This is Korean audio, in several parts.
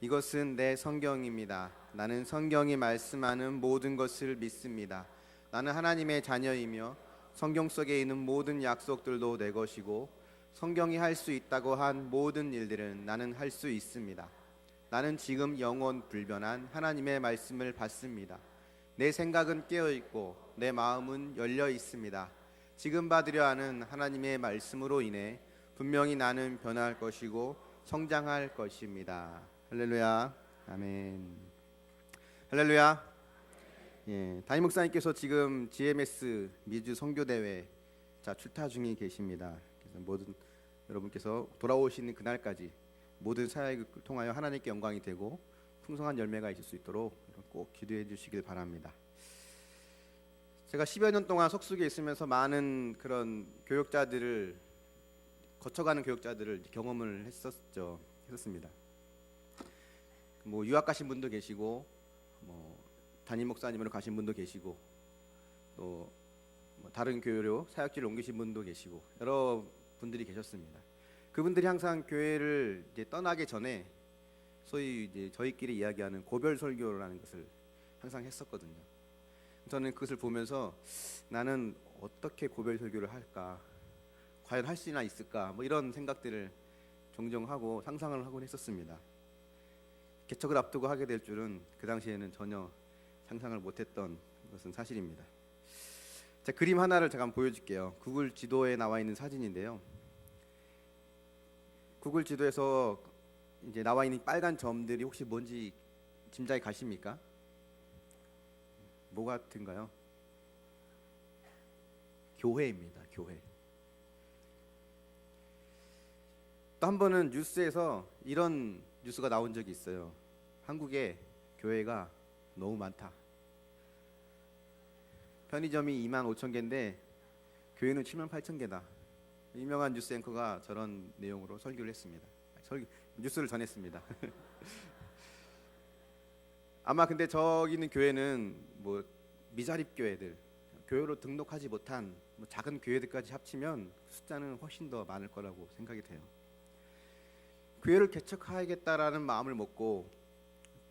이것은 내 성경입니다. 나는 성경이 말씀하는 모든 것을 믿습니다. 나는 하나님의 자녀이며 성경 속에 있는 모든 약속들도 내 것이고 성경이 할 수 있다고 한 모든 일들은 나는 할 수 있습니다. 나는 지금 영원 불변한 하나님의 말씀을 받습니다. 내 생각은 깨어 있고 내 마음은 열려 있습니다. 지금 받으려 하는 하나님의 말씀으로 인해 분명히 나는 변할 것이고 성장할 것입니다. 할렐루야. 아멘. 할렐루야. 예, 담임 목사님께서 지금 GMS 미주 선교대회 출타 중에 계십니다. 그래서 모든 여러분께서 돌아오시는 그날까지 모든 사역을 통하여 하나님께 영광이 되고 풍성한 열매가 있을 수 있도록 꼭 기도해 주시길 바랍니다. 제가 10여 년 동안 석숙에 있으면서 많은 그런 교육자들을 거쳐가는 교육자들을 경험을 했었습니다. 뭐 유학 가신 분도 계시고, 뭐 담임 목사님으로 가신 분도 계시고, 또 뭐 다른 교회로 사역지를 옮기신 분도 계시고 여러 분들이 계셨습니다. 그분들이 항상 교회를 이제 떠나기 전에 소위 이제 저희끼리 이야기하는 고별 설교라는 것을 항상 했었거든요. 저는 그것을 보면서 나는 어떻게 고별 설교를 할까, 과연 할 수나 있을까, 뭐 이런 생각들을 종종 하고 상상을 하곤 했었습니다. 개척을 앞두고 하게 될 줄은 그 당시에는 전혀 상상을 못했던 것은 사실입니다. 자, 그림 하나를 잠깐 보여줄게요. 구글 지도에 나와 있는 사진인데요. 구글 지도에서 이제 나와 있는 빨간 점들이 혹시 뭔지 짐작이 가십니까? 뭐 같은가요? 교회입니다. 교회. 또 한 번은 뉴스에서 이런 뉴스가 나온 적이 있어요. 한국에 교회가 너무 많다. 편의점이 25,000개인데 교회는 78,000개다. 유명한 뉴스 앵커가 저런 내용으로 설교를 했습니다. 뉴스를 전했습니다. 아마 근데 저기 있는 교회는 뭐 미자립 교회들, 교회로 등록하지 못한 뭐 작은 교회들까지 합치면 숫자는 훨씬 더 많을 거라고 생각이 돼요. 교회를 개척하겠다라는 마음을 먹고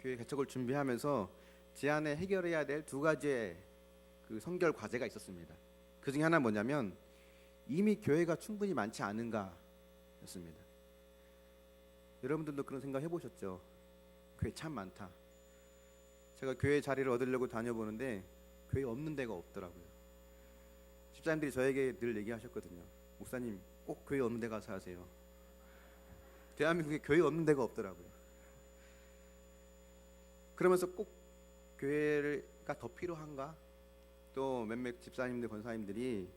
교회 개척을 준비하면서 제 안에 해결해야 될 두 가지의 그 선결 과제가 있었습니다. 그 중에 하나는 뭐냐면 이미 교회가 충분히 많지 않은가였습니다. 여러분들도 그런 생각 해보셨죠? 교회 참 많다. 제가 교회 자리를 얻으려고 다녀보는데 교회 없는 데가 없더라고요. 집사님들이 저에게 늘 얘기하셨거든요. 목사님 꼭 교회 없는 데 가서 하세요. 대한민국에 교회 없는 데가 없더라고요. 그러면서 꼭 교회가 더 필요한가? 또 몇몇 집사님들, 권사님들이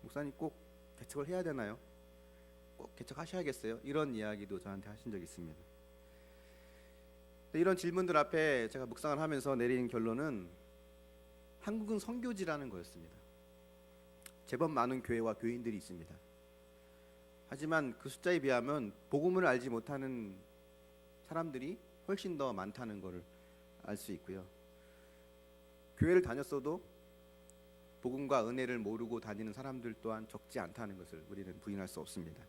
목사님 꼭 개척을 해야 되나요? 꼭 개척하셔야겠어요? 이런 이야기도 저한테 하신 적이 있습니다. 이런 질문들 앞에 제가 묵상을 하면서 내린 결론은 한국은 선교지라는 거였습니다. 제법 많은 교회와 교인들이 있습니다. 하지만 그 숫자에 비하면 복음을 알지 못하는 사람들이 훨씬 더 많다는 것을 알 수 있고요. 교회를 다녔어도 복음과 은혜를 모르고 다니는 사람들 또한 적지 않다는 것을 우리는 부인할 수 없습니다.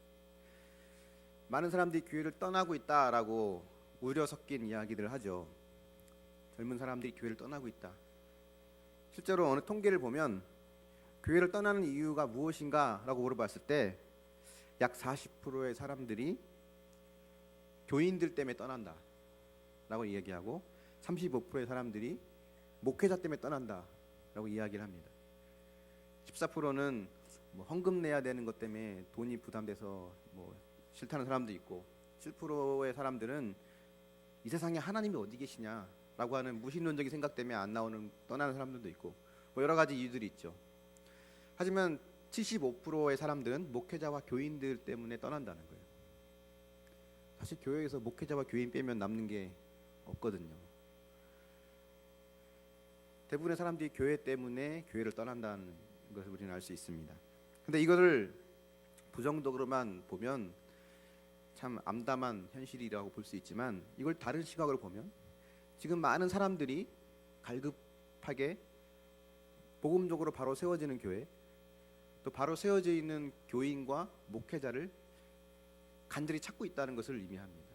많은 사람들이 교회를 떠나고 있다라고 우려 섞인 이야기들을 하죠. 젊은 사람들이 교회를 떠나고 있다. 실제로 어느 통계를 보면 교회를 떠나는 이유가 무엇인가라고 물어봤을 때 약 40%의 사람들이 교인들 때문에 떠난다라고 이야기하고 35%의 사람들이 목회자 때문에 떠난다라고 이야기를 합니다. 14%는 뭐 헌금 내야 되는 것 때문에 돈이 부담돼서 뭐 싫다는 사람도 있고 7%의 사람들은 이 세상에 하나님이 어디 계시냐라고 하는 무신론적인 생각 때문에 안 나오는 떠나는 사람들도 있고 뭐 여러 가지 이유들이 있죠. 하지만 75%의 사람들은 목회자와 교인들 때문에 떠난다는 거예요. 사실 교회에서 목회자와 교인 빼면 남는 게 없거든요. 대부분의 사람들이 교회 때문에 교회를 떠난다는 것을 우리는 알 수 있습니다. 근데 이거를 부정적으로만 보면 참 암담한 현실이라고 볼 수 있지만 이걸 다른 시각으로 보면 지금 많은 사람들이 갈급하게 복음적으로 바로 세워지는 교회, 또 바로 세워져 있는 교인과 목회자를 간절히 찾고 있다는 것을 의미합니다.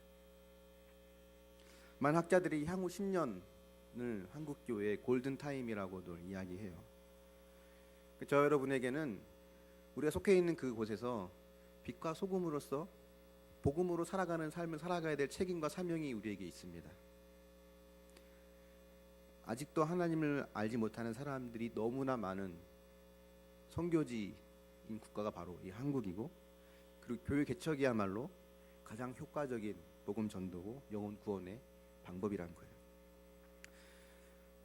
많은 학자들이 향후 10년을 한국 교회의 골든 타임이라고도 이야기해요. 저 여러분에게는 우리가 속해 있는 그곳에서 빛과 소금으로서 복음으로 살아가는 삶을 살아가야 될 책임과 사명이 우리에게 있습니다. 아직도 하나님을 알지 못하는 사람들이 너무나 많은 선교지인 국가가 바로 이 한국이고, 그리고 교회 개척이야말로 가장 효과적인 복음 전도고 영혼 구원의 방법이라는 거예요.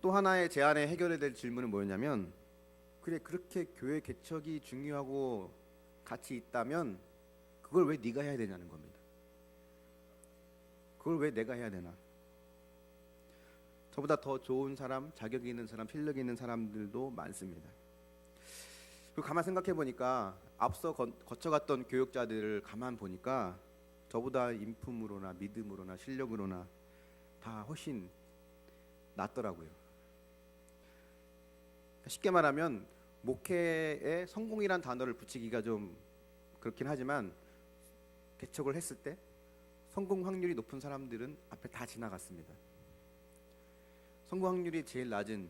또 하나의 제 안에 해결해야 될 질문은 뭐였냐면, 그래 그렇게 교회 개척이 중요하고 가치 있다면 그걸 왜 네가 해야 되냐는 겁니다. 그걸 왜 내가 해야 되나? 저보다 더 좋은 사람, 자격이 있는 사람, 실력이 있는 사람들도 많습니다. 그리고 가만 생각해 보니까 앞서 거쳐갔던 교육자들을 가만 보니까 저보다 인품으로나 믿음으로나 실력으로나 다 훨씬 낫더라고요. 쉽게 말하면 목회에 성공이란 단어를 붙이기가 좀 그렇긴 하지만, 개척을 했을 때 성공 확률이 높은 사람들은 앞에 다 지나갔습니다. 성공 확률이 제일 낮은,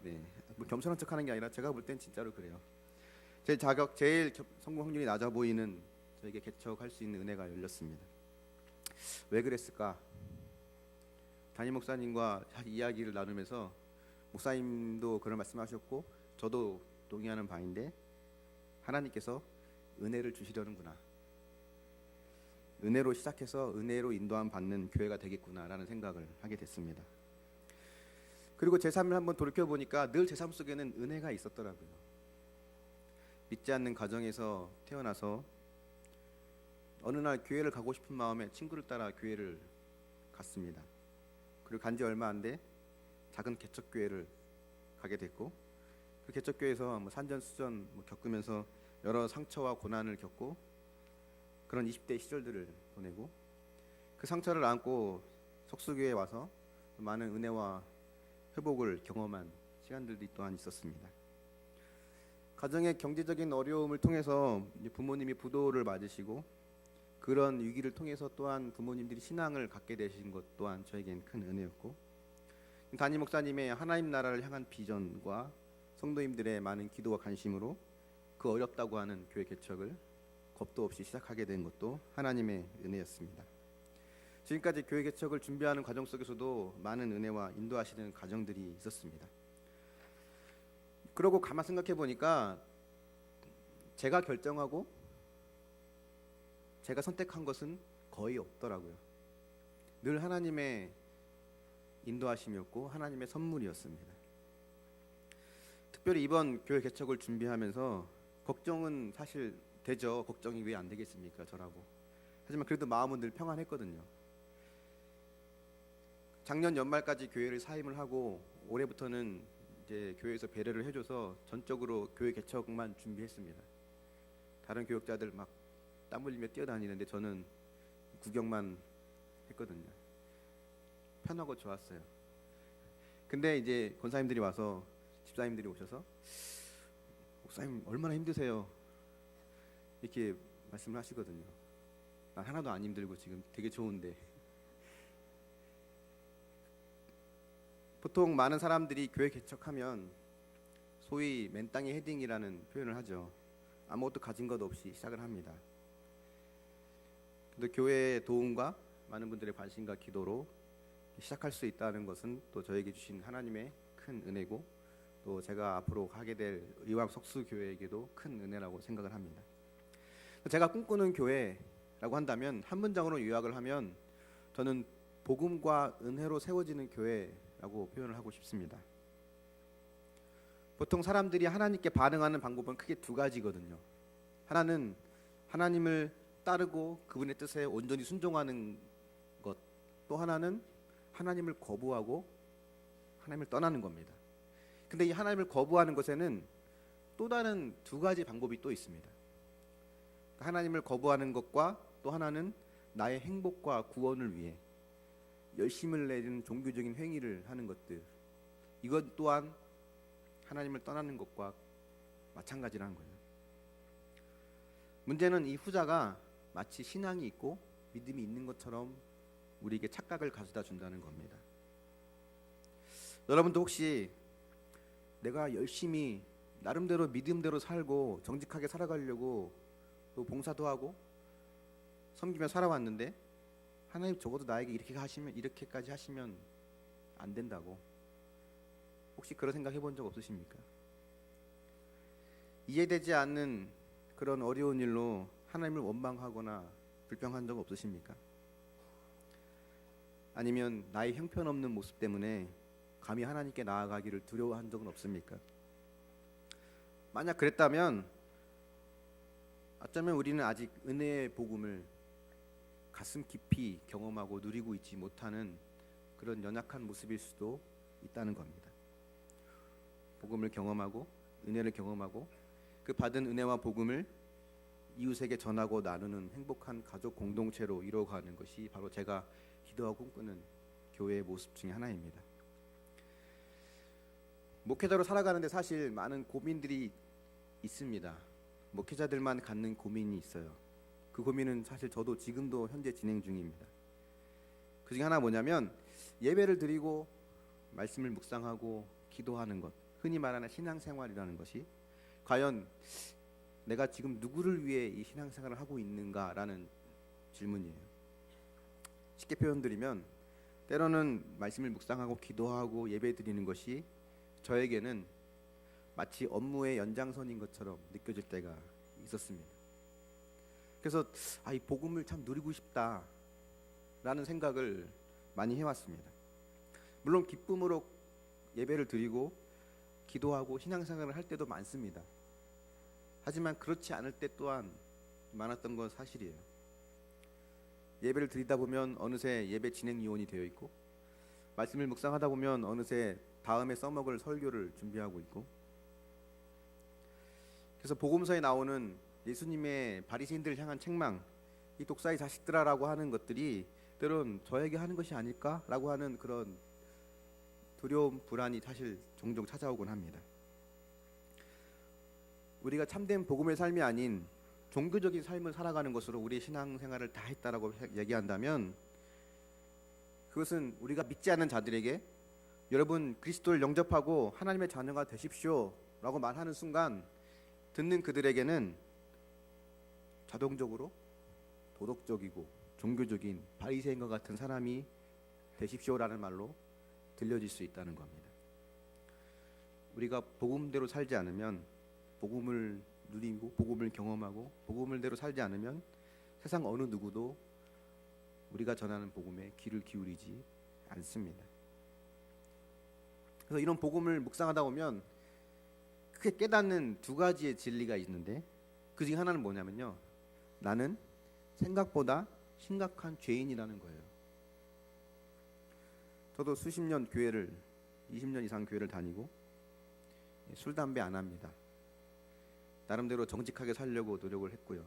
네, 뭐 겸손한 척하는 게 아니라 제가 볼 땐 진짜로 그래요. 제일 성공 확률이 낮아 보이는 저에게 개척할 수 있는 은혜가 열렸습니다. 왜 그랬을까? 담임 목사님과 이야기를 나누면서 목사님도 그런 말씀하셨고 저도 동의하는 바인데, 하나님께서 은혜를 주시려는구나, 은혜로 시작해서 은혜로 인도함 받는 교회가 되겠구나라는 생각을 하게 됐습니다. 그리고 제 삶을 한번 돌이켜 보니까 늘 제 삶 속에는 은혜가 있었더라고요. 믿지 않는 가정에서 태어나서 어느 날 교회를 가고 싶은 마음에 친구를 따라 교회를 갔습니다. 그리고 간지 얼마 안 돼 작은 개척교회를 가게 됐고, 그 개척교회에서 산전수전 겪으면서 여러 상처와 고난을 겪고 그런 20대 시절들을 보내고, 그 상처를 안고 석수교회에 와서 많은 은혜와 회복을 경험한 시간들이 또한 있었습니다. 가정의 경제적인 어려움을 통해서 부모님이 부도를 맞으시고, 그런 위기를 통해서 또한 부모님들이 신앙을 갖게 되신 것 또한 저에겐 큰 은혜였고, 담임 목사님의 하나님 나라를 향한 비전과 성도님들의 많은 기도와 관심으로 그 어렵다고 하는 교회 개척을 겁도 없이 시작하게 된 것도 하나님의 은혜였습니다. 지금까지 교회 개척을 준비하는 과정 속에서도 많은 은혜와 인도하시는 과정들이 있었습니다. 그러고 가만 생각해 보니까 제가 결정하고 제가 선택한 것은 거의 없더라고요. 늘 하나님의 인도하심이었고 하나님의 선물이었습니다. 특별히 이번 교회 개척을 준비하면서 걱정은 사실 되죠. 걱정이 왜 안 되겠습니까, 저라고. 하지만 그래도 마음은 늘 평안했거든요. 작년 연말까지 교회를 사임을 하고 올해부터는 이제 교회에서 배려를 해줘서 전적으로 교회 개척만 준비했습니다. 다른 교역자들 막 땀 흘리며 뛰어다니는데 저는 구경만 했거든요. 편하고 좋았어요. 근데 이제 권사님들이 와서, 집사님들이 오셔서 목사님 얼마나 힘드세요? 이렇게 말씀을 하시거든요. 난 하나도 안 힘들고 지금 되게 좋은데. 보통 많은 사람들이 교회 개척하면 소위 맨땅에 헤딩이라는 표현을 하죠. 아무것도 가진 것 없이 시작을 합니다. 근데 교회의 도움과 많은 분들의 관심과 기도로 시작할 수 있다는 것은 또 저에게 주신 하나님의 큰 은혜고, 또 제가 앞으로 하게 될 의왕 석수교회에게도 큰 은혜라고 생각을 합니다. 제가 꿈꾸는 교회라고 한다면 한 문장으로 요약을 하면 저는 복음과 은혜로 세워지는 교회라고 표현을 하고 싶습니다. 보통 사람들이 하나님께 반응하는 방법은 크게 두 가지거든요. 하나는 하나님을 따르고 그분의 뜻에 온전히 순종하는 것, 또 하나는 하나님을 거부하고 하나님을 떠나는 겁니다. 근데 이 하나님을 거부하는 것에는 또 다른 두 가지 방법이 또 있습니다. 하나님을 거부하는 것과 또 하나는 나의 행복과 구원을 위해 열심을 내는 종교적인 행위를 하는 것들, 이것 또한 하나님을 떠나는 것과 마찬가지라는 거예요. 문제는 이 후자가 마치 신앙이 있고 믿음이 있는 것처럼 우리에게 착각을 가져다 준다는 겁니다. 여러분도 혹시 내가 열심히 나름대로 믿음대로 살고 정직하게 살아가려고 또 봉사도 하고 섬기며 살아왔는데 하나님 적어도 나에게 이렇게까지 하시면 안 된다고 혹시 그런 생각 해본 적 없으십니까? 이해되지 않는 그런 어려운 일로 하나님을 원망하거나 불평한 적 없으십니까? 아니면 나의 형편없는 모습 때문에 감히 하나님께 나아가기를 두려워한 적은 없습니까? 만약 그랬다면 어쩌면 우리는 아직 은혜의 복음을 가슴 깊이 경험하고 누리고 있지 못하는 그런 연약한 모습일 수도 있다는 겁니다. 복음을 경험하고 은혜를 경험하고 그 받은 은혜와 복음을 이웃에게 전하고 나누는 행복한 가족 공동체로 이루어가는 것이 바로 제가 기도하고 꿈꾸는 교회의 모습 중에 하나입니다. 목회자로 살아가는데 사실 많은 고민들이 있습니다. 목회자들만 갖는 고민이 있어요. 그 고민은 사실 저도 지금도 현재 진행 중입니다. 그 중에 하나 뭐냐면 예배를 드리고 말씀을 묵상하고 기도하는 것, 흔히 말하는 신앙생활이라는 것이 과연 내가 지금 누구를 위해 이 신앙생활을 하고 있는가라는 질문이에요. 쉽게 표현드리면 때로는 말씀을 묵상하고 기도하고 예배 드리는 것이 저에게는 마치 업무의 연장선인 것처럼 느껴질 때가 있었습니다. 그래서 이 복음을 참 누리고 싶다라는 생각을 많이 해왔습니다. 물론 기쁨으로 예배를 드리고 기도하고 신앙생활을 할 때도 많습니다. 하지만 그렇지 않을 때 또한 많았던 건 사실이에요. 예배를 드리다 보면 어느새 예배 진행 요원이 되어 있고 말씀을 묵상하다 보면 어느새 다음에 써먹을 설교를 준비하고 있고 그래서 복음서에 나오는 예수님의 바리새인들을 향한 책망, 이 독사의 자식들아라고 하는 것들이 때론 저에게 하는 것이 아닐까라고 하는 그런 두려움, 불안이 사실 종종 찾아오곤 합니다. 우리가 참된 복음의 삶이 아닌 종교적인 삶을 살아가는 것으로 우리의 신앙생활을 다 했다라고 얘기한다면 그것은 우리가 믿지 않는 자들에게 여러분 그리스도를 영접하고 하나님의 자녀가 되십시오라고 말하는 순간 듣는 그들에게는 자동적으로 도덕적이고 종교적인 바리새인과 같은 사람이 되십시오라는 말로 들려질 수 있다는 겁니다. 우리가 복음대로 살지 않으면 복음을 누리고 복음을 경험하고 복음을대로 살지 않으면 세상 어느 누구도 우리가 전하는 복음에 귀를 기울이지 않습니다. 그래서 이런 복음을 묵상하다 보면 크게 깨닫는 두 가지의 진리가 있는데 그 중에 하나는 뭐냐면요. 나는 생각보다 심각한 죄인이라는 거예요. 저도 수십 년 교회를 20년 이상 교회를 다니고 술, 담배 안 합니다. 나름대로 정직하게 살려고 노력을 했고요.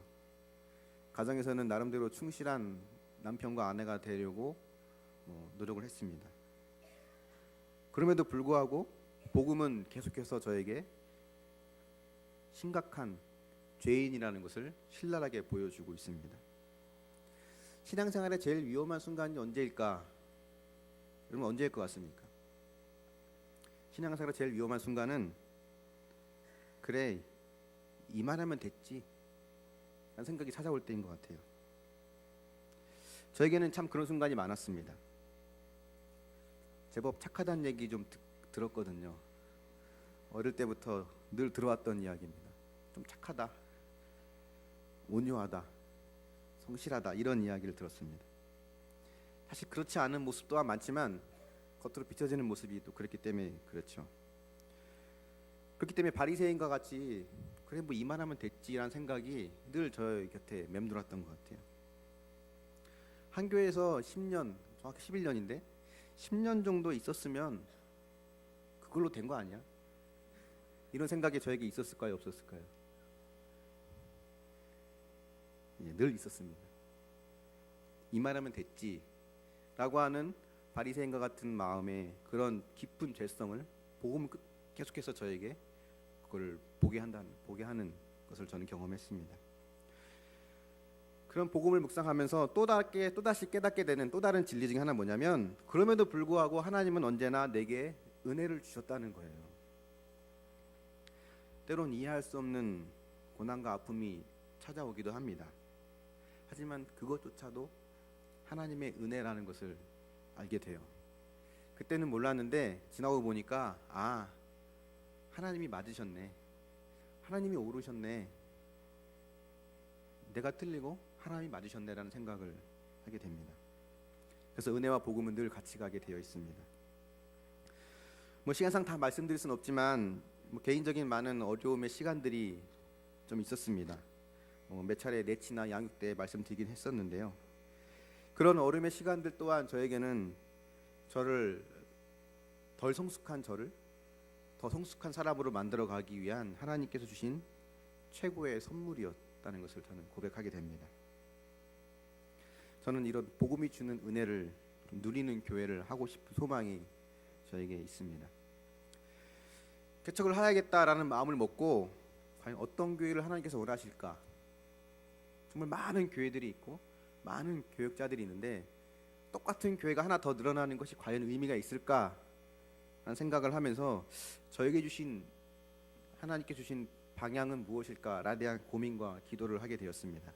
가정에서는 나름대로 충실한 남편과 아내가 되려고 노력을 했습니다. 그럼에도 불구하고 복음은 계속해서 저에게 심각한 죄인이라는 것을 신랄하게 보여주고 있습니다. 신앙생활의 제일 위험한 순간이 언제일까? 여러분 언제일 것 같습니까? 신앙생활의 제일 위험한 순간은 그래 이만하면 됐지 라는 생각이 찾아올 때인 것 같아요. 저에게는 참 그런 순간이 많았습니다. 제법 착하다는 얘기 좀 들었거든요. 어릴 때부터 늘 들어왔던 이야기입니다. 좀 착하다, 온유하다, 성실하다 이런 이야기를 들었습니다. 사실 그렇지 않은 모습 또한 많지만 겉으로 비춰지는 모습이 또 그렇기 때문에 그렇죠. 그렇기 때문에 바리새인과 같이 그래 뭐 이만하면 됐지라는 생각이 늘 저의 곁에 맴돌았던 것 같아요. 한 교회에서 10년, 정확히 11년인데 10년 정도 있었으면 그걸로 된 거 아니야? 이런 생각이 저에게 있었을까요? 없었을까요? 늘 있었습니다. 이만하면 됐지 라고 하는 바리새인과 같은 마음의 그런 깊은 죄성을 복음을 계속해서 저에게 그걸 보게 하는 것을 저는 경험했습니다. 그런 복음을 묵상하면서 또다시 깨닫게 되는 또 다른 진리 중에 하나 뭐냐면, 그럼에도 불구하고 하나님은 언제나 내게 은혜를 주셨다는 거예요. 때론 이해할 수 없는 고난과 아픔이 찾아오기도 합니다. 하지만 그것조차도 하나님의 은혜라는 것을 알게 돼요. 그때는 몰랐는데 지나고 보니까 하나님이 맞으셨네, 하나님이 오르셨네, 내가 틀리고 하나님이 맞으셨네라는 생각을 하게 됩니다. 그래서 은혜와 복음은 늘 같이 가게 되어 있습니다. 시간상 다 말씀드릴 수는 없지만 개인적인 많은 어려움의 시간들이 좀 있었습니다. 몇 차례 내치나 양육 때 말씀드리긴 했었는데요. 그런 어려움의 시간들 또한 저에게는 저를 더 성숙한 사람으로 만들어 가기 위한 하나님께서 주신 최고의 선물이었다는 것을 저는 고백하게 됩니다. 저는 이런 복음이 주는 은혜를 누리는 교회를 하고 싶은 소망이 저에게 있습니다. 개척을 해야겠다라는 마음을 먹고 과연 어떤 교회를 하나님께서 원하실까? 정말 많은 교회들이 있고 많은 교역자들이 있는데 똑같은 교회가 하나 더 늘어나는 것이 과연 의미가 있을까? 라는 생각을 하면서 저에게 하나님께 주신 방향은 무엇일까에 대한 고민과 기도를 하게 되었습니다.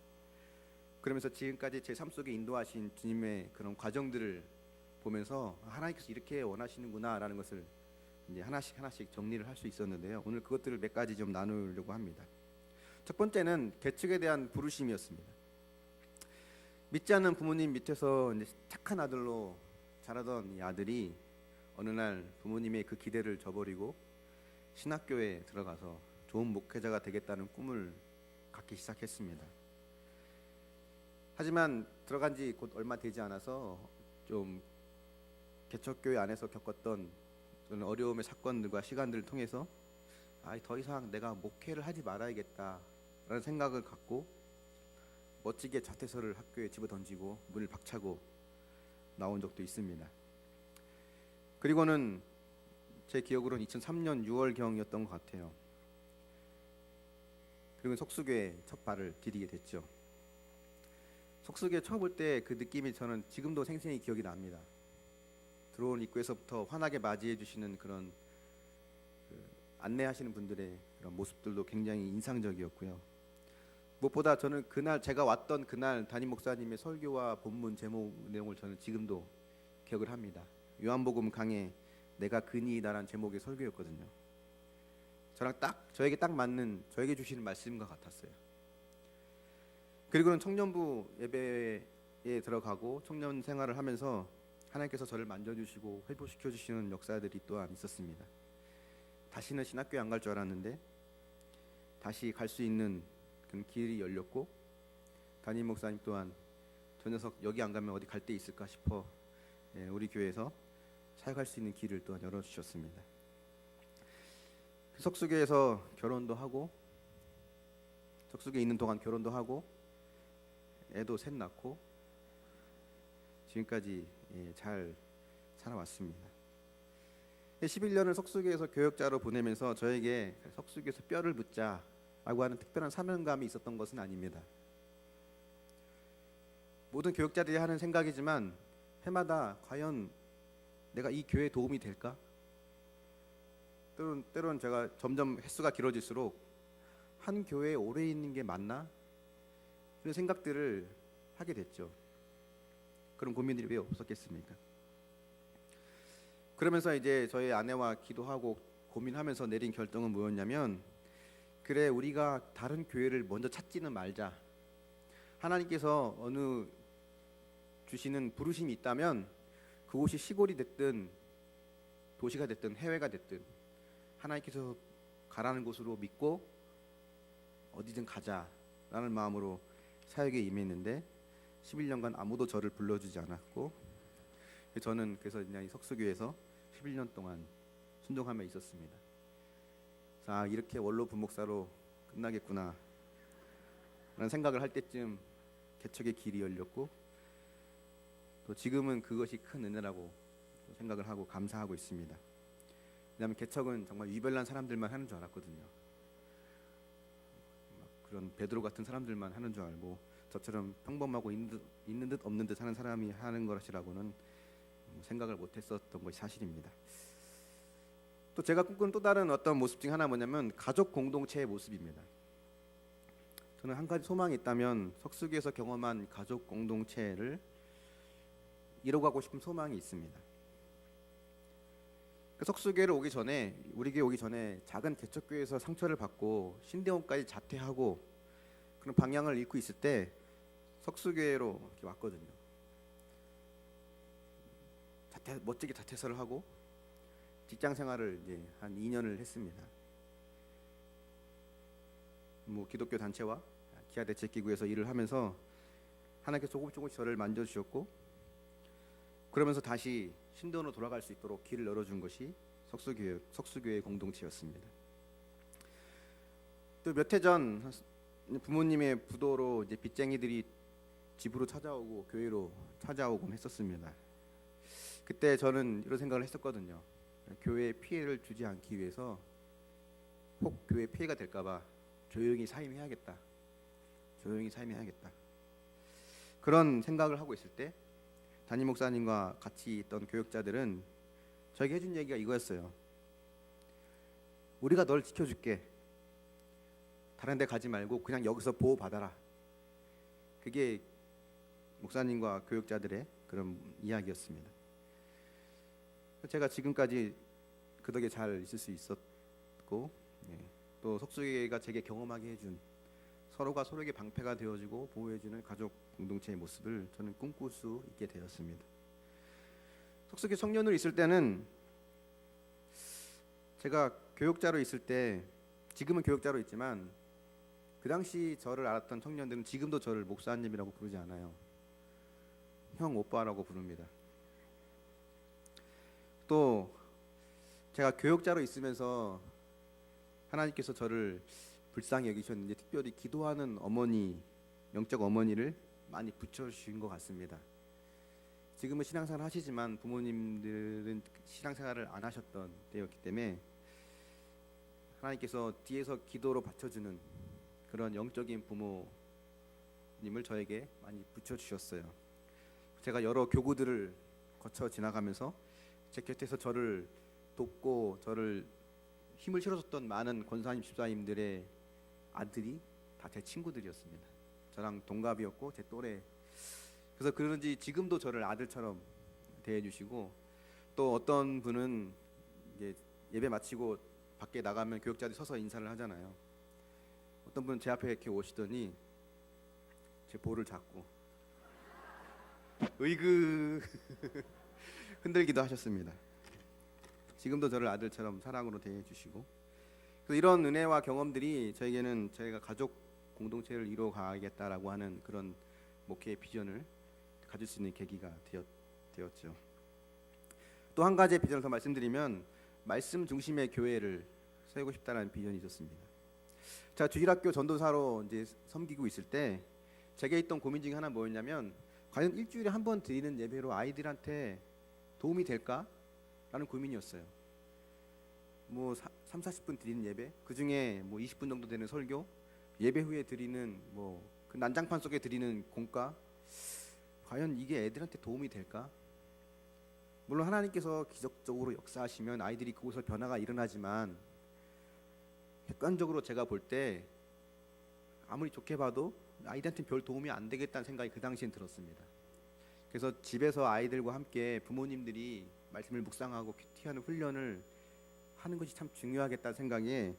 그러면서 지금까지 제 삶 속에 인도하신 주님의 그런 과정들을 보면서 하나님께서 이렇게 원하시는구나라는 것을 이제 하나씩 정리를 할 수 있었는데요. 오늘 그것들을 몇 가지 좀 나누려고 합니다. 첫 번째는 개척에 대한 부르심이었습니다. 믿지 않는 부모님 밑에서 이제 착한 아들로 자라던 이 아들이 어느 날 부모님의 그 기대를 저버리고 신학교에 들어가서 좋은 목회자가 되겠다는 꿈을 갖기 시작했습니다. 하지만 들어간 지 곧 얼마 되지 않아서 좀 개척교회 안에서 겪었던 어려움의 사건들과 시간들을 통해서 더 이상 내가 목회를 하지 말아야겠다라는 생각을 갖고 멋지게 자퇴서를 학교에 집어던지고 문을 박차고 나온 적도 있습니다. 그리고는 제 기억으로는 2003년 6월경이었던 것 같아요. 그리고 석수교에 첫 발을 디디게 됐죠. 석수교에 처음 볼 때 그 느낌이 저는 지금도 생생히 기억이 납니다. 들어온 입구에서부터 환하게 맞이해 주시는 그런 안내하시는 분들의 그런 모습들도 굉장히 인상적이었고요. 무엇보다 저는 제가 왔던 그날 담임 목사님의 설교와 본문 제목 내용을 저는 지금도 기억을 합니다. 요한복음 강해 내가 그니이다라는 제목의 설교였거든요. 저에게 딱 맞는, 저에게 주시는 말씀과 같았어요. 그리고는 청년부 예배에 들어가고 청년 생활을 하면서 하나님께서 저를 만져주시고 회복시켜 주시는 역사들이 또한 있었습니다. 다시는 신학교에 안 갈 줄 알았는데 다시 갈 수 있는 그런 길이 열렸고, 담임 목사님 또한 저 녀석 여기 안 가면 어디 갈 데 있을까 싶어 우리 교회에서 사역할 수 있는 길을 또한 열어주셨습니다. 석수교에서 결혼도 하고, 석수교에 있는 동안 결혼도 하고 애도 셋 낳고 지금까지 잘 살아왔습니다. 11년을 석수교에서 교역자로 보내면서 저에게 석수교에서 뼈를 묻자라고 하는 특별한 사명감이 있었던 것은 아닙니다. 모든 교역자들이 하는 생각이지만 해마다 과연 내가 이 교회에 도움이 될까? 때론 제가 점점 횟수가 길어질수록 한 교회에 오래 있는 게 맞나? 이런 생각들을 하게 됐죠. 그런 고민들이 왜 없었겠습니까? 그러면서 이제 저희 아내와 기도하고 고민하면서 내린 결정은 뭐였냐면, 그래, 우리가 다른 교회를 먼저 찾지는 말자. 하나님께서 어느 주시는 부르심이 있다면 그곳이 시골이 됐든 도시가 됐든 해외가 됐든 하나님께서 가라는 곳으로 믿고 어디든 가자라는 마음으로 사역에 임했는데 11년간 아무도 저를 불러주지 않았고, 저는 그래서 그냥 이 석수교에서 11년 동안 순종하며 있었습니다. 이렇게 원로 부목사로 끝나겠구나 라는 생각을 할 때쯤 개척의 길이 열렸고, 또 지금은 그것이 큰 은혜라고 생각을 하고 감사하고 있습니다. 왜냐하면 개척은 정말 유별난 사람들만 하는 줄 알았거든요. 그런 베드로 같은 사람들만 하는 줄 알고, 저처럼 평범하고 있는 듯 없는 듯 하는 사람이 하는 것이라고는 생각을 못했었던 것이 사실입니다. 또 제가 꿈꾸는 또 다른 어떤 모습 중 하나 뭐냐면 가족 공동체의 모습입니다. 저는 한 가지 소망이 있다면 석수교에서 경험한 가족 공동체를 이뤄가고 싶은 소망이 있습니다. 석수교회를 오기 전에, 우리 교회 오기 전에 작은 개척교회에서 상처를 받고 신대원까지 자퇴하고 그런 방향을 잃고 있을 때 석수교회로 이렇게 왔거든요. 멋지게 자퇴서를 하고 직장 생활을 이제 한 2년을 했습니다. 기독교 단체와 기아 대책기구에서 일을 하면서 하나님께서 조금씩 저를 만져주셨고, 그러면서 다시 신대원으로 돌아갈 수 있도록 길을 열어준 것이 석수교회 공동체였습니다. 또 몇 해 전 부모님의 부도로 이제 빚쟁이들이 집으로 찾아오고 교회로 찾아오곤 했었습니다. 그때 저는 이런 생각을 했었거든요. 교회에 피해를 주지 않기 위해서 혹 교회 피해가 될까봐 조용히 사임해야겠다. 그런 생각을 하고 있을 때 담임 목사님과 같이 있던 교역자들은 저에게 해준 얘기가 이거였어요. 우리가 널 지켜줄게. 다른 데 가지 말고 그냥 여기서 보호받아라. 그게 목사님과 교역자들의 그런 이야기였습니다. 제가 지금까지 그 덕에 잘 있을 수 있었고, 또 석수교회가 제게 경험하게 해준 서로가 서로에게 방패가 되어주고 보호해주는 가족 공동체의 모습을 저는 꿈꿀 수 있게 되었습니다. 석수교회 청년으로 있을 때는 제가 교역자로 있을 때, 지금은 교역자로 있지만 그 당시 저를 알았던 청년들은 지금도 저를 목사님이라고 부르지 않아요. 형, 오빠라고 부릅니다. 또 제가 교역자로 있으면서 하나님께서 저를 불쌍히 여기셨는지 특별히 기도하는 어머니, 영적 어머니를 많이 붙여주신 것 같습니다. 지금은 신앙생활을 하시지만 부모님들은 신앙생활을 안 하셨던 때였기 때문에 하나님께서 뒤에서 기도로 받쳐주는 그런 영적인 부모님을 저에게 많이 붙여주셨어요. 제가 여러 교구들을 거쳐 지나가면서 제 곁에서 저를 돕고 저를 힘을 실어줬던 많은 권사님, 집사님들의 아들이 다 제 친구들이었습니다. 저랑 동갑이었고 제 또래. 그래서 그런지 지금도 저를 아들처럼 대해주시고, 또 어떤 분은 이제 예배 마치고 밖에 나가면 교역자들이 서서 인사를 하잖아요. 어떤 분은 제 앞에 이렇게 오시더니 제 볼을 잡고 으이그 흔들기도 하셨습니다. 지금도 저를 아들처럼 사랑으로 대해주시고, 그래서 이런 은혜와 경험들이 저에게는 저희가 가족 공동체를 이루어가겠다라고 하는 그런 목회의 비전을 가질 수 있는 계기가 되었죠. 또 한 가지의 비전을 더 말씀드리면 말씀 중심의 교회를 세우고 싶다는 비전이 있었습니다. 제가 주일학교 전도사로 이제 섬기고 있을 때 제게 있던 고민 중에 하나 뭐였냐면, 과연 일주일에 한 번 드리는 예배로 아이들한테 도움이 될까라는 고민이었어요. 3, 40분 드리는 예배, 그 중에 20분 정도 되는 설교, 예배 후에 드리는 그 난장판 속에 드리는 공과, 과연 이게 애들한테 도움이 될까? 물론 하나님께서 기적적으로 역사하시면 아이들이 그곳에서 변화가 일어나지만 객관적으로 제가 볼 때 아무리 좋게 봐도 아이들한테는 별 도움이 안 되겠다는 생각이 그 당시엔 들었습니다. 그래서 집에서 아이들과 함께 부모님들이 말씀을 묵상하고 큐티하는 훈련을 하는 것이 참 중요하겠다는 생각에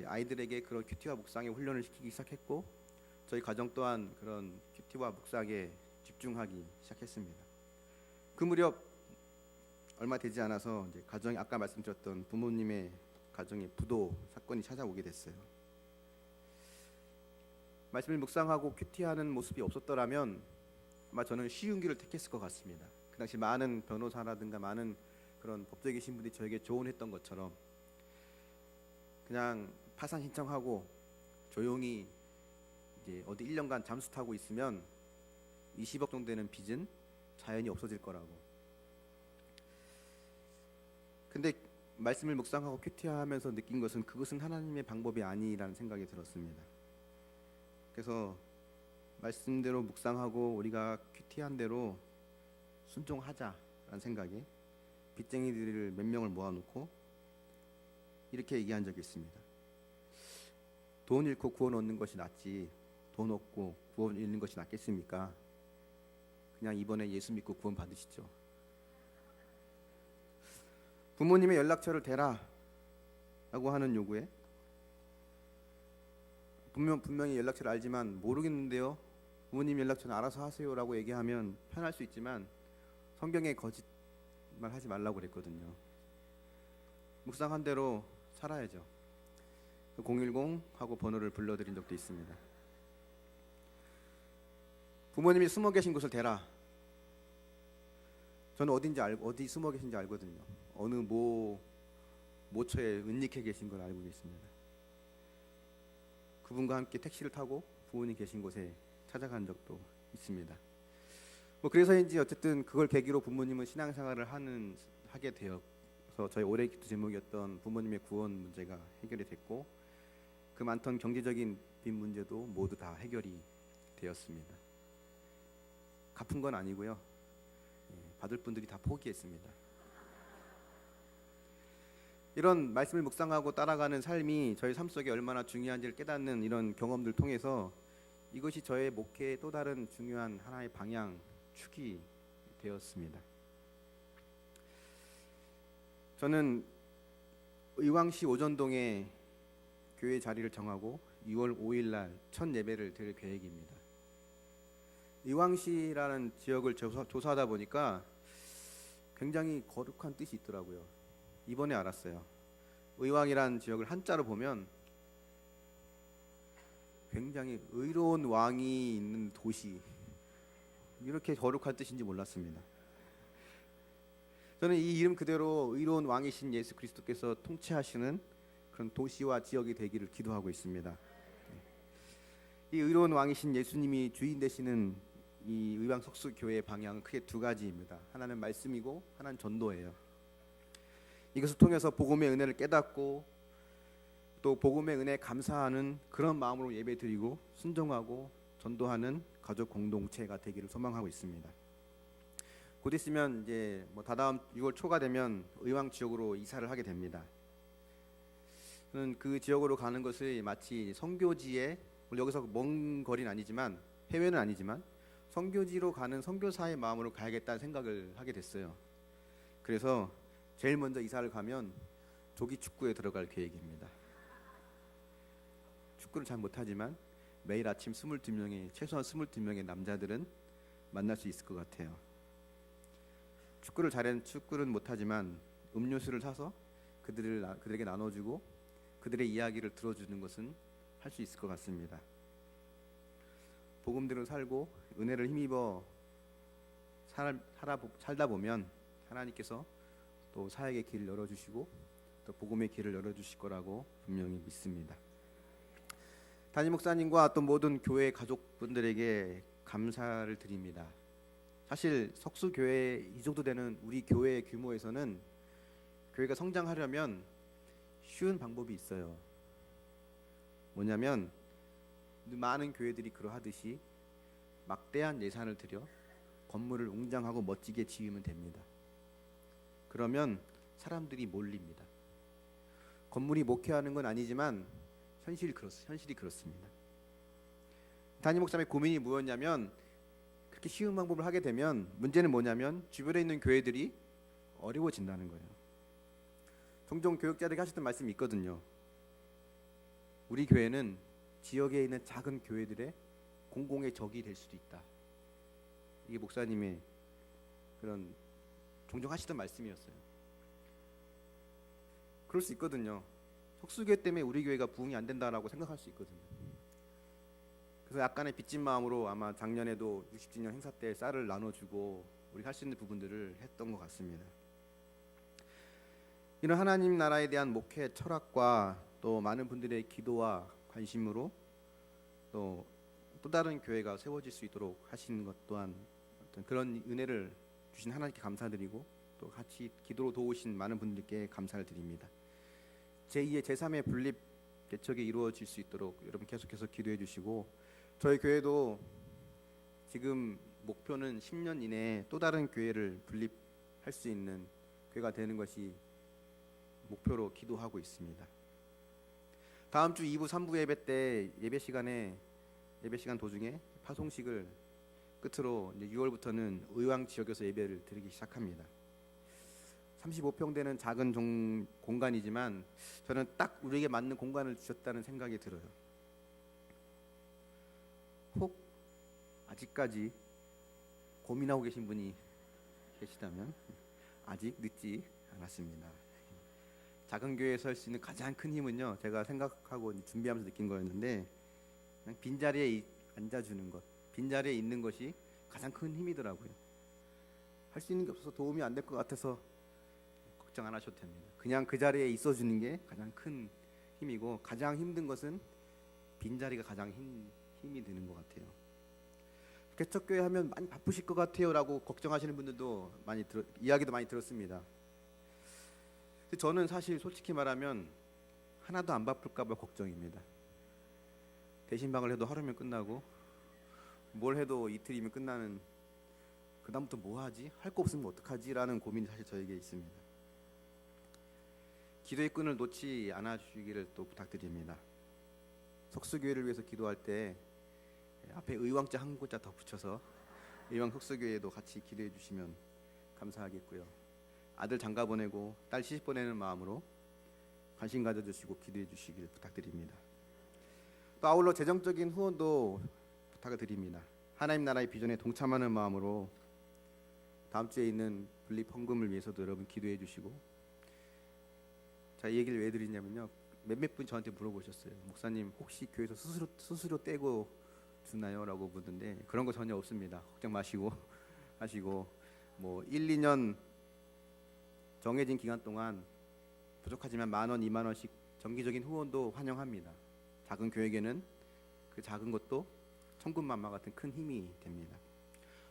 아이들에게 그런 큐티와 묵상의 훈련을 시키기 시작했고, 저희 가정 또한 그런 큐티와 묵상에 집중하기 시작했습니다. 그 무렵 얼마 되지 않아서 이제 가정이 아까 말씀드렸던 부모님의 가정에 부도 사건이 찾아오게 됐어요. 말씀을 묵상하고 큐티하는 모습이 없었더라면 아마 저는 쉬운 길을 택했을 것 같습니다. 그 당시 많은 변호사라든가 많은 그런 법조계 계신 분들이 저에게 조언했던 것처럼 그냥 파산 신청하고 조용히 이제 어디 1년간 잠수 타고 있으면 20억 정도 되는 빚은 자연히 없어질 거라고. 근데 말씀을 묵상하고 큐티하면서 느낀 것은 그것은 하나님의 방법이 아니라는 생각이 들었습니다. 그래서 말씀대로 묵상하고 우리가 큐티한 대로 순종하자라는 생각에 빚쟁이들을 몇 명을 모아놓고 이렇게 얘기한 적이 있습니다. 돈 잃고 구원 얻는 것이 낫지 돈 얻고 구원 잃는 것이 낫겠습니까? 그냥 이번에 예수 믿고 구원 받으시죠. 부모님의 연락처를 대라 라고 하는 요구에 분명히 연락처를 알지만 모르겠는데요, 부모님 연락처는 알아서 하세요 라고 얘기하면 편할 수 있지만 성경에 거짓말 하지 말라고 그랬거든요. 묵상한 대로 살아야죠. 010 하고 번호를 불러드린 적도 있습니다. 부모님이 숨어 계신 곳을 대라. 저는 어디 숨어 계신지 알거든요. 어느 모처에 은닉해 계신 걸 알고 있습니다. 그분과 함께 택시를 타고 부모님 계신 곳에 찾아간 적도 있습니다. 그래서인지 어쨌든 그걸 계기로 부모님은 신앙생활을 하게 되어서 저희 올해 기도 제목이었던 부모님의 구원 문제가 해결이 됐고 그 많던 경제적인 빚 문제도 모두 다 해결이 되었습니다. 갚은 건 아니고요. 받을 분들이 다 포기했습니다. 이런 말씀을 묵상하고 따라가는 삶이 저희 삶 속에 얼마나 중요한지를 깨닫는 이런 경험들 통해서 이것이 저의 목회의 또 다른 중요한 하나의 방향축이 되었습니다. 저는 의왕시 오전동에 교회 자리를 정하고 6월 5일 날 첫 예배를 드릴 계획입니다. 의왕시라는 지역을 조사하다 보니까 굉장히 거룩한 뜻이 있더라고요. 이번에 알았어요. 의왕이라는 지역을 한자로 보면 굉장히 의로운 왕이 있는 도시, 이렇게 거룩한 뜻인지 몰랐습니다. 저는 이 이름 그대로 의로운 왕이신 예수 그리스도께서 통치하시는 그런 도시와 지역이 되기를 기도하고 있습니다. 이 의로운 왕이신 예수님이 주인 되시는 이 의왕 석수교회의 방향은 크게 두 가지입니다. 하나는 말씀이고 하나는 전도예요. 이것을 통해서 복음의 은혜를 깨닫고 또 복음의 은혜에 감사하는 그런 마음으로 예배드리고 순종하고 전도하는 가족 공동체가 되기를 소망하고 있습니다. 곧 있으면 이제 다다음 6월 초가 되면 의왕 지역으로 이사를 하게 됩니다. 저는 그 지역으로 가는 것을 마치 선교지에, 여기서 먼 거리는 아니지만 해외는 아니지만 선교지로 가는 선교사의 마음으로 가야겠다는 생각을 하게 됐어요. 그래서 제일 먼저 이사를 가면 조기 축구에 들어갈 계획입니다. 축구를 잘 못하지만 매일 아침 최소한 22명의 남자들은 만날 수 있을 것 같아요. 축구는 못하지만 음료수를 사서 그들에게 나눠주고 그들의 이야기를 들어주는 것은 할 수 있을 것 같습니다. 복음대로 살고 은혜를 힘입어 살다 보면 하나님께서 또 사역의 길을 열어주시고 또 복음의 길을 열어주실 거라고 분명히 믿습니다. 담임 목사님과 또 모든 교회 가족분들에게 감사를 드립니다. 사실 석수교회 이 정도 되는 우리 교회의 규모에서는 교회가 성장하려면 쉬운 방법이 있어요. 뭐냐면 많은 교회들이 그러하듯이 막대한 예산을 들여 건물을 웅장하고 멋지게 지으면 됩니다. 그러면 사람들이 몰립니다. 건물이 목회하는 건 아니지만 현실이 그렇습니다. 담임 목사님의 고민이 뭐였냐면 그렇게 쉬운 방법을 하게 되면 문제는 뭐냐면 주변에 있는 교회들이 어려워진다는 거예요. 종종 교육자들이 하셨던 말씀이 있거든요. 우리 교회는 지역에 있는 작은 교회들의 공공의 적이 될 수도 있다. 이게 목사님의 그런 종종 하시던 말씀이었어요. 그럴 수 있거든요. 석수교회 때문에 우리 교회가 부흥이 안 된다라고 생각할 수 있거든요. 그래서 약간의 빚진 마음으로 아마 작년에도 60주년 행사 때 쌀을 나눠주고 우리 할 수 있는 부분들을 했던 것 같습니다. 이런 하나님 나라에 대한 목회 철학과 또 많은 분들의 기도와 관심으로 또 다른 교회가 세워질 수 있도록 하시는 것 또한 어떤 그런 은혜를 주신 하나님께 감사드리고 또 같이 기도로 도우신 많은 분들께 감사를 드립니다. 제2의 제3의 분립 개척이 이루어질 수 있도록 여러분 계속해서 기도해 주시고 저희 교회도 지금 목표는 10년 이내에 또 다른 교회를 분립할 수 있는 교회가 되는 것이 목표로 기도하고 있습니다. 다음 주 2부 3부 예배 때 예배 시간 도중에 파송식을 끝으로 이제 6월부터는 의왕 지역에서 예배를 드리기 시작합니다. 35평 되는 작은 공간이지만 저는 딱 우리에게 맞는 공간을 주셨다는 생각이 들어요. 혹 아직까지 고민하고 계신 분이 계시다면 아직 늦지 않았습니다. 작은 교회에서 할 수 있는 가장 큰 힘은요, 제가 생각하고 준비하면서 느낀 거였는데 그냥 빈자리에 앉아주는 것, 빈자리에 있는 것이 가장 큰 힘이더라고요. 할 수 있는 게 없어서 도움이 안 될 것 같아서 걱정 안 하셔도 됩니다. 그냥 그 자리에 있어주는 게 가장 큰 힘이고, 가장 힘든 것은 빈자리가 가장 힘이 드는 것 같아요. 개척교회 하면 많이 바쁘실 것 같아요 라고 걱정하시는 분들도 이야기도 많이 들었습니다. 근데 저는 사실 솔직히 말하면 하나도 안 바쁠까 봐 걱정입니다. 대신방을 해도 하루면 끝나고 뭘 해도 이틀이면 끝나는, 그 다음부터 뭐 하지? 할 거 없으면 어떡하지? 라는 고민이 사실 저에게 있습니다. 기도의 끈을 놓지 않아 주시기를 또 부탁드립니다. 석수교회를 위해서 기도할 때 앞에 의왕자 한 글자 더 붙여서 의왕 석수교회도 같이 기도해 주시면 감사하겠고요. 아들 장가 보내고 딸 시집 보내는 마음으로 관심 가져주시고 기도해 주시길 부탁드립니다. 또 아울러 재정적인 후원도 부탁을 드립니다. 하나님 나라의 비전에 동참하는 마음으로 다음 주에 있는 분립 헌금을 위해서도 여러분 기도해 주시고, 자, 이 얘기를 왜 드리냐면요, 몇몇 분이 저한테 물어보셨어요. 목사님 혹시 교회에서 수수료 떼고 주나요? 라고 묻는데 그런 거 전혀 없습니다. 걱정 마시고 하시고, 뭐 1, 2년 정해진 기간 동안 부족하지만 10,000원, 20,000원씩 정기적인 후원도 환영합니다. 작은 교회에게는 그 작은 것도 천군만마 같은 큰 힘이 됩니다.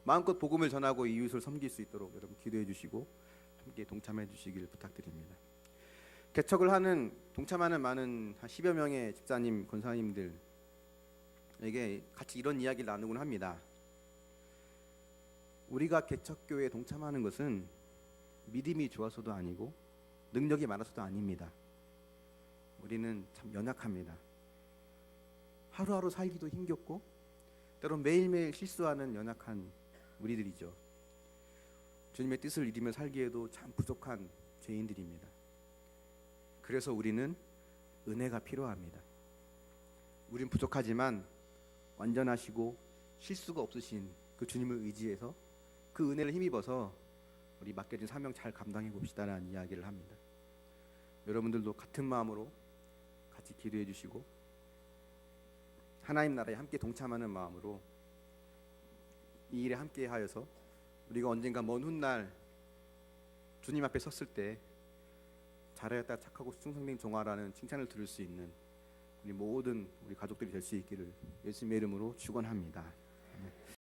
마음껏 복음을 전하고 이웃을 섬길 수 있도록 여러분 기도해 주시고 함께 동참해 주시길 부탁드립니다. 개척을 하는 동참하는 많은 한 10여 명의 집사님, 권사님들에게 같이 이런 이야기를 나누곤 합니다. 우리가 개척교회에 동참하는 것은 믿음이 좋아서도 아니고 능력이 많아서도 아닙니다. 우리는 참 연약합니다. 하루하루 살기도 힘겹고 때론 매일매일 실수하는 연약한 우리들이죠. 주님의 뜻을 이루며 살기에도 참 부족한 죄인들입니다. 그래서 우리는 은혜가 필요합니다. 우린 부족하지만 완전하시고 실수가 없으신 그 주님을 의지해서 그 은혜를 힘입어서 우리 맡겨진 사명 잘 감당해 봅시다라는 이야기를 합니다. 여러분들도 같은 마음으로 같이 기도해 주시고 하나님 나라에 함께 동참하는 마음으로 이 일에 함께 하여서 우리가 언젠가 먼 훗날 주님 앞에 섰을 때 잘하였다 착하고 충성된 종아라는 칭찬을 들을 수 있는 우리 모든 우리 가족들이 될 수 있기를 예수님의 이름으로 축원합니다.